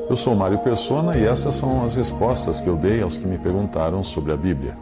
Eu sou Mário Persona e essas são as respostas que eu dei aos que me perguntaram sobre a Bíblia.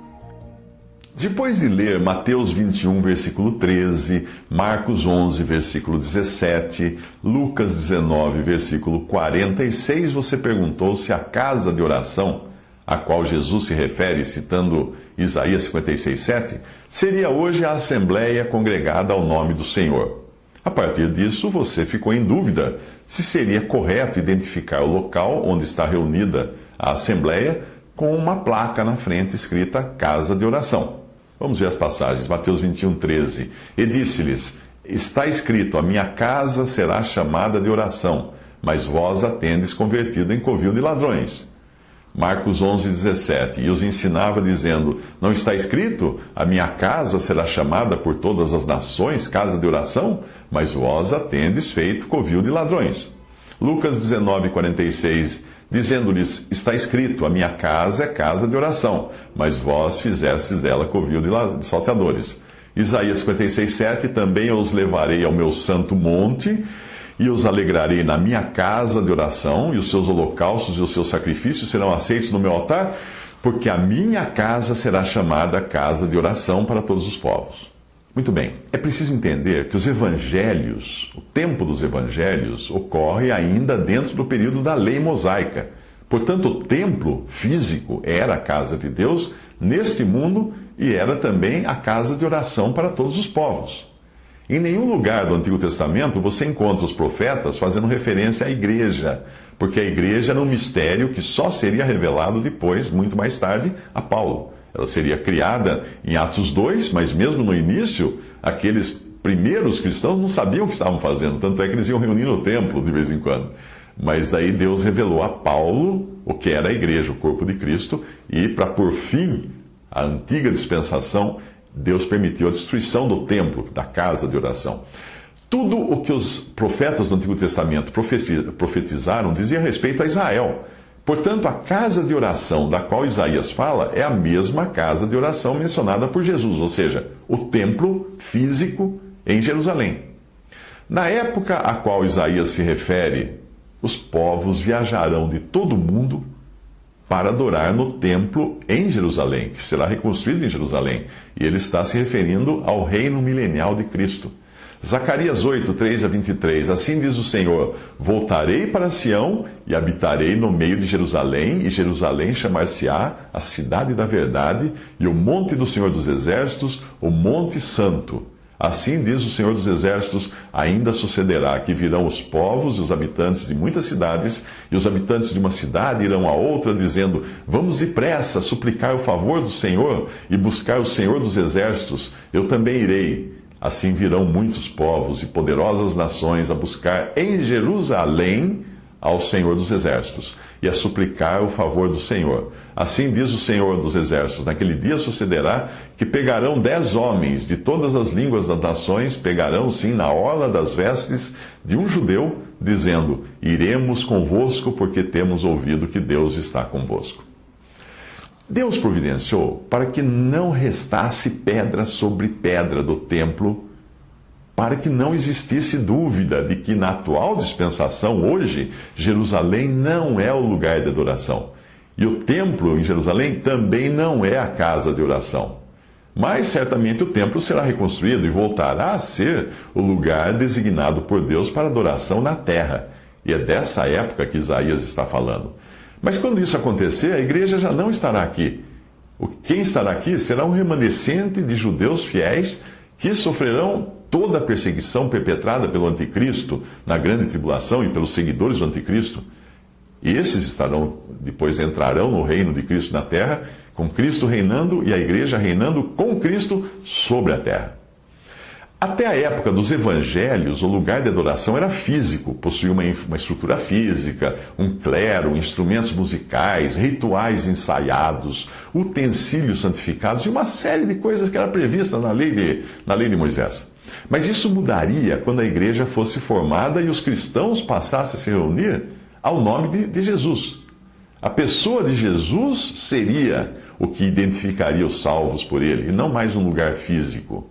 Depois de ler Mateus 21, versículo 13, Marcos 11, versículo 17, Lucas 19, versículo 46, você perguntou se a casa de oração, a qual Jesus se refere, citando Isaías 56, 7, seria hoje a assembleia congregada ao nome do Senhor. A partir disso, você ficou em dúvida se seria correto identificar o local onde está reunida a assembleia com uma placa na frente escrita Casa de Oração. Vamos ver as passagens. Mateus 21, 13. E disse-lhes: está escrito, a minha casa será chamada de oração, mas vós a tendes convertido em covil de ladrões. Marcos 11, 17. E os ensinava dizendo: não está escrito, a minha casa será chamada por todas as nações casa de oração, mas vós a tendes feito covil de ladrões. Lucas 19, 46. Dizendo-lhes: está escrito, a minha casa é casa de oração, mas vós fizestes dela covil de salteadores. Isaías 56, 7. Também os levarei ao meu santo monte, e os alegrarei na minha casa de oração, e os seus holocaustos e os seus sacrifícios serão aceitos no meu altar, porque a minha casa será chamada casa de oração para todos os povos. Muito bem, é preciso entender que os evangelhos, o tempo dos evangelhos, ocorre ainda dentro do período da lei mosaica. Portanto, o templo físico era a casa de Deus neste mundo e era também a casa de oração para todos os povos. Em nenhum lugar do Antigo Testamento você encontra os profetas fazendo referência à igreja, porque a igreja era um mistério que só seria revelado depois, muito mais tarde, a Paulo. Ela seria criada em Atos 2, mas mesmo no início, aqueles primeiros cristãos não sabiam o que estavam fazendo, tanto é que eles iam reunir no templo de vez em quando. Mas daí Deus revelou a Paulo o que era a igreja, o corpo de Cristo, e para pôr fim à antiga dispensação, Deus permitiu a destruição do templo, da casa de oração. Tudo o que os profetas do Antigo Testamento profetizaram dizia respeito a Israel. Portanto, a casa de oração da qual Isaías fala é a mesma casa de oração mencionada por Jesus, ou seja, o templo físico em Jerusalém. Na época a qual Isaías se refere, os povos viajarão de todo o mundo para adorar no templo em Jerusalém, que será reconstruído em Jerusalém. E ele está se referindo ao reino milenial de Cristo. Zacarias 8, 3 a 23. Assim diz o Senhor: voltarei para Sião e habitarei no meio de Jerusalém, e Jerusalém chamar-se-á a cidade da verdade, e o monte do Senhor dos Exércitos, o monte santo. Assim diz o Senhor dos Exércitos: ainda sucederá que virão os povos e os habitantes de muitas cidades, e os habitantes de uma cidade irão a outra, dizendo: vamos depressa suplicar o favor do Senhor e buscar o Senhor dos Exércitos. Eu também irei. Assim virão muitos povos e poderosas nações a buscar em Jerusalém ao Senhor dos Exércitos e a suplicar o favor do Senhor. Assim diz o Senhor dos Exércitos: naquele dia sucederá que pegarão 10 homens de todas as línguas das nações, pegarão sim na orla das vestes de um judeu, dizendo: iremos convosco, porque temos ouvido que Deus está convosco. Deus providenciou para que não restasse pedra sobre pedra do templo, para que não existisse dúvida de que na atual dispensação, hoje, Jerusalém não é o lugar de adoração. E o templo em Jerusalém também não é a casa de oração. Mas certamente o templo será reconstruído e voltará a ser o lugar designado por Deus para adoração na terra. E é dessa época que Isaías está falando. Mas quando isso acontecer, a igreja já não estará aqui. Quem estará aqui será um remanescente de judeus fiéis que sofrerão toda a perseguição perpetrada pelo anticristo na grande tribulação e pelos seguidores do anticristo. E esses depois entrarão no reino de Cristo na terra, com Cristo reinando e a igreja reinando com Cristo sobre a terra. Até a época dos evangelhos, o lugar de adoração era físico, possuía uma estrutura física, um clero, instrumentos musicais, rituais ensaiados, utensílios santificados e uma série de coisas que era prevista na lei de Moisés. Mas isso mudaria quando a igreja fosse formada e os cristãos passassem a se reunir ao nome de Jesus. A pessoa de Jesus seria o que identificaria os salvos por ele, e não mais um lugar físico.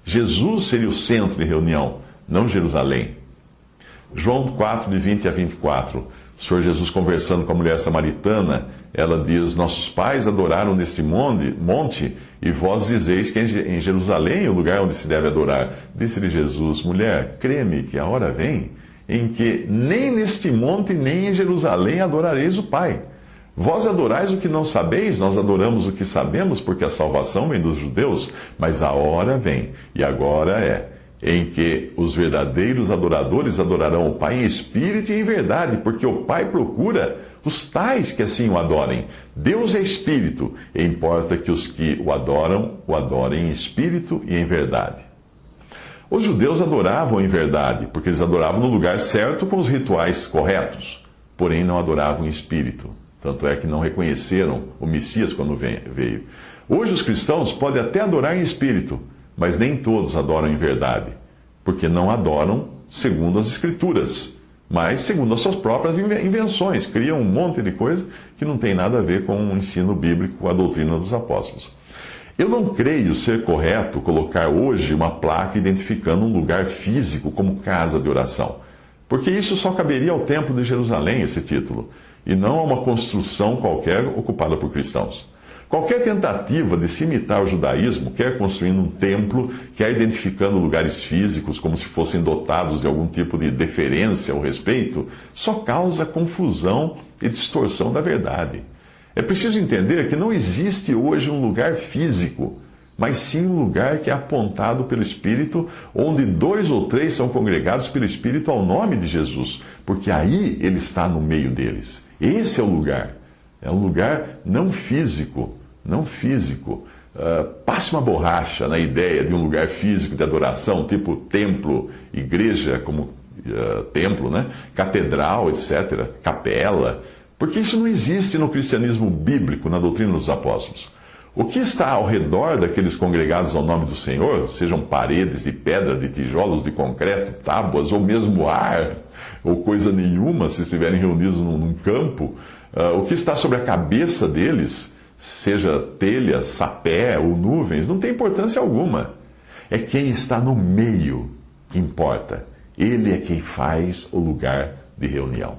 Jesus seria o centro de reunião, não Jerusalém. João 4, de 20 a 24. O Senhor Jesus conversando com a mulher samaritana, ela diz: nossos pais adoraram nesse monte, e vós dizeis que em Jerusalém é o lugar onde se deve adorar. Disse-lhe Jesus: mulher, crê-me que a hora vem em que nem neste monte nem em Jerusalém adorareis o Pai. Vós adorais o que não sabeis, nós adoramos o que sabemos, porque a salvação vem dos judeus. Mas a hora vem, e agora é, em que os verdadeiros adoradores adorarão o Pai em espírito e em verdade, porque o Pai procura os tais que assim o adorem. Deus é espírito, e importa que os que o adorem em espírito e em verdade. Os judeus adoravam em verdade, porque eles adoravam no lugar certo com os rituais corretos, porém não adoravam em espírito. Tanto é que não reconheceram o Messias quando veio. Hoje os cristãos podem até adorar em espírito, mas nem todos adoram em verdade, porque não adoram segundo as Escrituras, mas segundo as suas próprias invenções. Criam um monte de coisa que não tem nada a ver com o ensino bíblico, a doutrina dos apóstolos. Eu não creio ser correto colocar hoje uma placa identificando um lugar físico como casa de oração, porque isso só caberia ao Templo de Jerusalém, esse título, e não a uma construção qualquer ocupada por cristãos. Qualquer tentativa de se imitar o judaísmo, quer construindo um templo, quer identificando lugares físicos como se fossem dotados de algum tipo de deferência ou respeito, só causa confusão e distorção da verdade. É preciso entender que não existe hoje um lugar físico, mas sim um lugar que é apontado pelo Espírito, onde 2 ou 3 são congregados pelo Espírito ao nome de Jesus, porque aí Ele está no meio deles. Esse é o lugar. É um lugar não físico. Não físico. Passe uma borracha na ideia de um lugar físico de adoração, tipo templo, igreja como templo, né? Catedral, etc., capela, porque isso não existe no cristianismo bíblico, na doutrina dos apóstolos. O que está ao redor daqueles congregados ao nome do Senhor, sejam paredes de pedra, de tijolos, de concreto, tábuas, ou mesmo ar, ou coisa nenhuma, se estiverem reunidos num campo, o que está sobre a cabeça deles, seja telhas, sapé ou nuvens, não tem importância alguma. É quem está no meio que importa. Ele é quem faz o lugar de reunião.